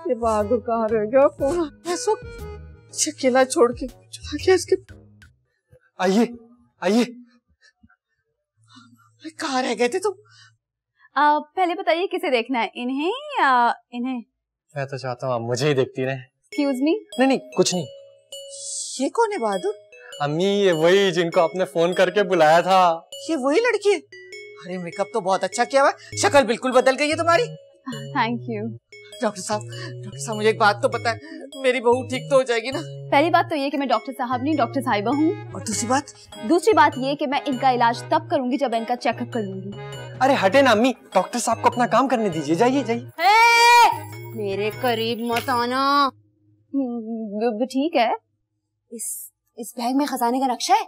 ये बहादुर कहाँ रह गया? फोन इस वक्त अकेला छोड़ के चला गया इसके। आइए आइए। कहाँ रह गए थे तुम? पहले बताइए किसे देखना है, इन्हें या इन्हें? मैं तो चाहता हूँ आप मुझे ही देखती रहे। Excuse me. नहीं नहीं कुछ नहीं। ये कौन है बहादुर? अम्मी ये वही जिनको आपने फोन करके बुलाया था। ये वही लड़की है? अरे मेकअप तो बहुत अच्छा किया हुआ, शक्ल बिल्कुल बदल गई है तुम्हारी। Thank you. डॉक्टर साहब मुझे एक बात तो पता है, मेरी बहू ठीक तो हो जाएगी ना? पहली बात तो ये कि मैं डॉक्टर साहब नहीं डॉक्टर साहिबा हूँ। और दूसरी बात ये कि मैं इनका इलाज तब करूंगी जब इनका चेकअप कर लूंगी। अरे हटे ना अम्मी, डॉक्टर साहब को अपना काम करने दीजिए। जाइए जाइए। मेरे करीब मत आना। ठीक है। इस बैग में खजाने का नक्शा है?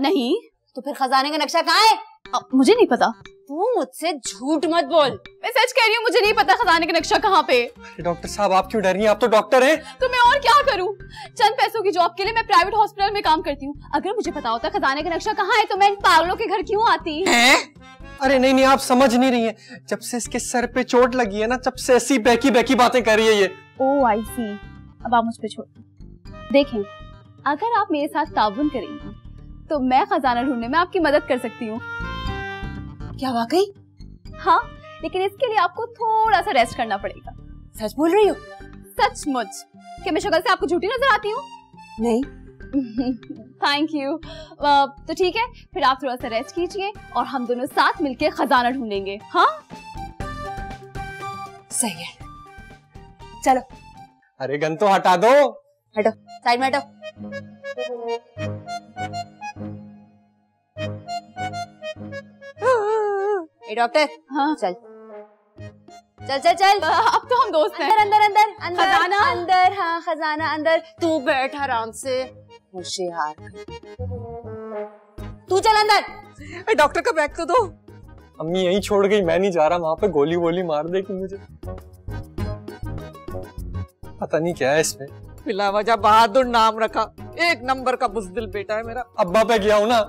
नहीं। तो फिर खजाने का नक्शा कहाँ है? मुझे नहीं पता। तू मुझसे झूठ मत बोल। मैं सच कह रही हूँ, मुझे नहीं पता खजाने का नक्शा कहाँ पे। डॉक्टर साहब आप क्यों डर रही हैं? आप तो डॉक्टर हैं। तो मैं और क्या करूँ? चंद पैसों की जॉब के लिए मैं प्राइवेट हॉस्पिटल में काम करती हूँ। अगर मुझे पता होता खजाने का नक्शा कहाँ है तो मैं इन पागलों के घर क्यों आती? अरे नहीं आप समझ नहीं रही हैं। जब से इसके सर पे चोट लगी है ना, जब से ऐसी बहकी बहकी बातें कर रही है ये। ओह आई सी। अब आप मुझ पे छोड़ देखें, अगर आप मेरे साथ ताउन करेंगी तो मैं खजाना ढूंढने में आपकी मदद कर सकती हूँ। क्या वाकई? हाँ, लेकिन इसके लिए आपको थोड़ा सा रेस्ट करना पड़ेगा। सच बोल रही हो? सचमुच। कि मैं शक्ल से आपको झूठी नजर आती हूँ? नहीं। Thank you. तो ठीक है, फिर आप थोड़ा सा रेस्ट कीजिए और हम दोनों साथ मिलके खजाना ढूंढेंगे। हाँ सही है, चलो। अरे गन तो हटा दो। हटो, साइड में हटो। ए डॉक्टर। हाँ चल चल चल चल। अब तो हम दोस्त हैं। अंदर अंदर अंदर अंदर खजाना अंदर। हाँ खजाना अंदर। तू बैठ आराम से, होशियार। तू चल अंदर। डॉक्टर का बैग तो दो। अम्मी यहीं छोड़ गई, मैं नहीं जा रहा वहां पे। गोली वोली मार देगी मुझे। पता नहीं क्या है इसमें। बिला वजह बहादुर नाम रखा, एक नंबर का बुज़दिल बेटा है मेरा। अब्बा पे गया हूँ ना।